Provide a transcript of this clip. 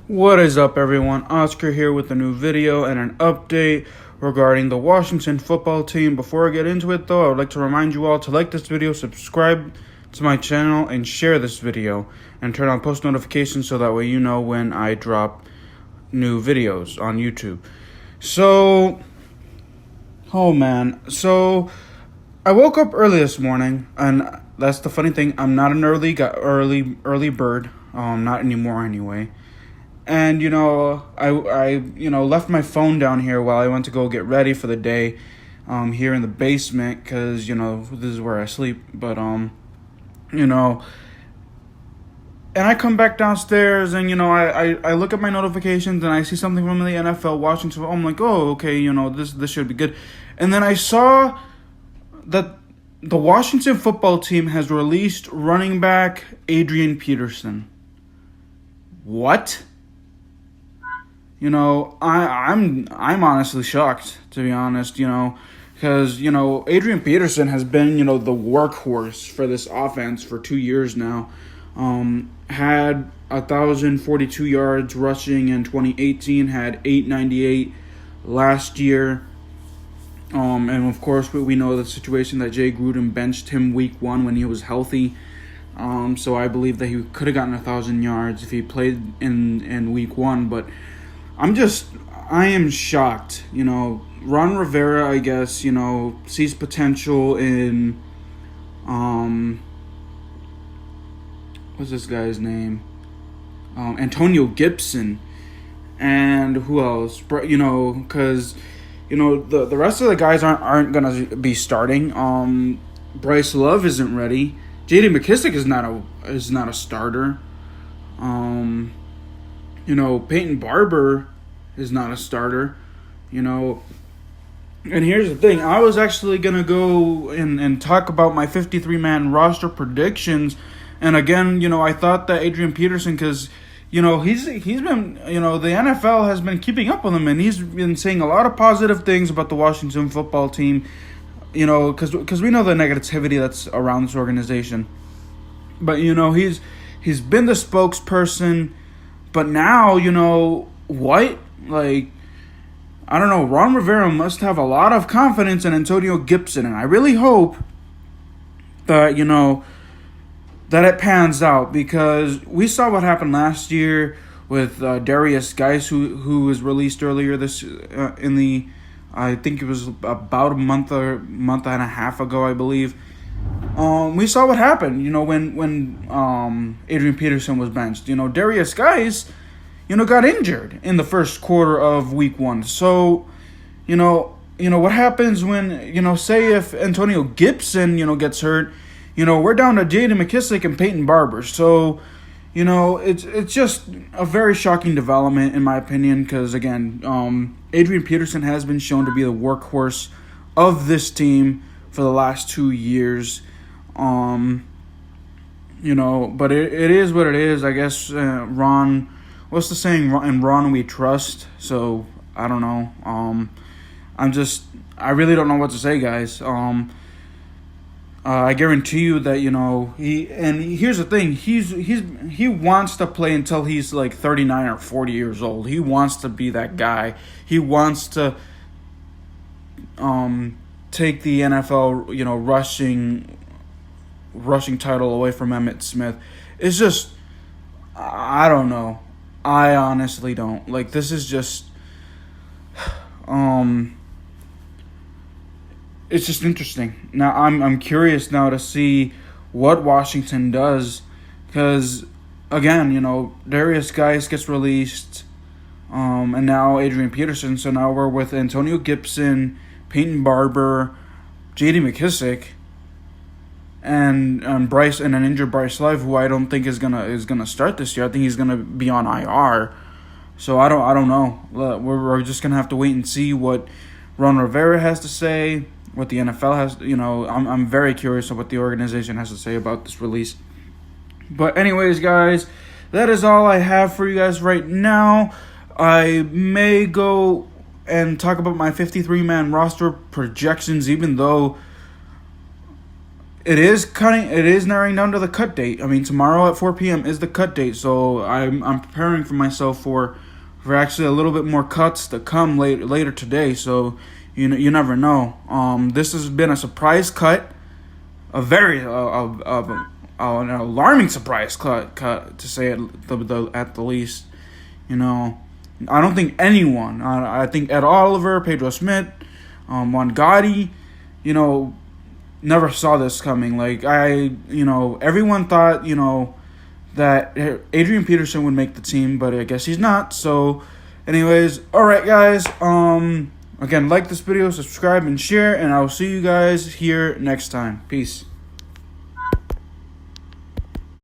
What is up, everyone? Oscar here with a new video and an update regarding the Washington football team. Before I get into it, though, I would like to remind you all to like this video, subscribe to my channel, and share this video, and turn on post notifications so that way you know when I drop new videos on YouTube. So, oh man, so I woke up early this morning, and that's the funny thing. I'm not an early bird, not anymore anyway. And, I left my phone down here while I went to go get ready for the day here in the basement because, this is where I sleep. But, and I come back downstairs and, I look at my notifications and I see something from the NFL Washington. I'm like, oh, okay, this should be good. And then I saw that the Washington football team has released running back Adrian Peterson. What? I'm honestly shocked, to be honest, because, Adrian Peterson has been, the workhorse for this offense for 2 years now. Had 1,042 yards rushing in 2018, had 898 last year. And of course, we know the situation that Jay Gruden benched him week 1 when he was healthy. So I believe that he could have gotten 1,000 yards if he played in week 1, but I am shocked. Ron Rivera, I guess, sees potential in, what's this guy's name? Antonio Gibson. And who else? Because, the rest of the guys aren't going to be starting. Bryce Love isn't ready. J.D. McKissick is not a starter. Peyton Barber is not a starter, And here's the thing. I was actually going to go and talk about my 53-man roster predictions. And again, I thought that Adrian Peterson, because, he's been, the NFL has been keeping up with him. And he's been saying a lot of positive things about the Washington football team, because we know the negativity that's around this organization. But, he's been the spokesperson. But now, what? Like, I don't know. Ron Rivera must have a lot of confidence in Antonio Gibson. And I really hope that, that it pans out. Because we saw what happened last year with Darius Geis, who was released earlier this I think it was about a month and a half ago, I believe. We saw what happened, when Adrian Peterson was benched. Darius Geis, got injured in the first quarter of week 1. So, what happens when, say if Antonio Gibson, gets hurt, we're down to J.D. McKissick and Peyton Barber. So, it's just a very shocking development, in my opinion, because, again, Adrian Peterson has been shown to be the workhorse of this team for the last 2 years. But it is what it is. I guess Ron, what's the saying? In Ron we trust. So I don't know. I really don't know what to say, guys. I guarantee you that here's the thing. He wants to play until he's like 39 or 40 years old. He wants to be that guy. He wants to take the NFL, rushing title away from Emmitt Smith. It's just, I don't know. I honestly don't. Like, this is just, it's just interesting. Now, I'm curious now to see what Washington does, because, again, Darius Geis gets released, and now Adrian Peterson. So now we're with Antonio Gibson, Peyton Barber, J.D. McKissick, and Bryce, and an injured Bryce Love, who I don't think is gonna start this year. I think he's gonna be on IR. So I don't know. We're just gonna have to wait and see what Ron Rivera has to say, what the NFL has. I'm very curious of what the organization has to say about this release. But anyways, guys, that is all I have for you guys right now. I may go and talk about my 53-man roster projections, even though it is cutting. It is narrowing down to the cut date. I mean, tomorrow at 4 p.m. is the cut date. So I'm preparing for myself for actually a little bit more cuts to come later today. So you never know. This has been a surprise cut, a very an alarming surprise cut to say it at the least. I don't think anyone. I think Ed Oliver, Pedro Smith, Juan Gotti, never saw this coming. Like everyone thought, that Adrian Peterson would make the team, but I guess he's not. So, anyways, all right, guys. Again, like this video, subscribe, and share, and I will see you guys here next time. Peace.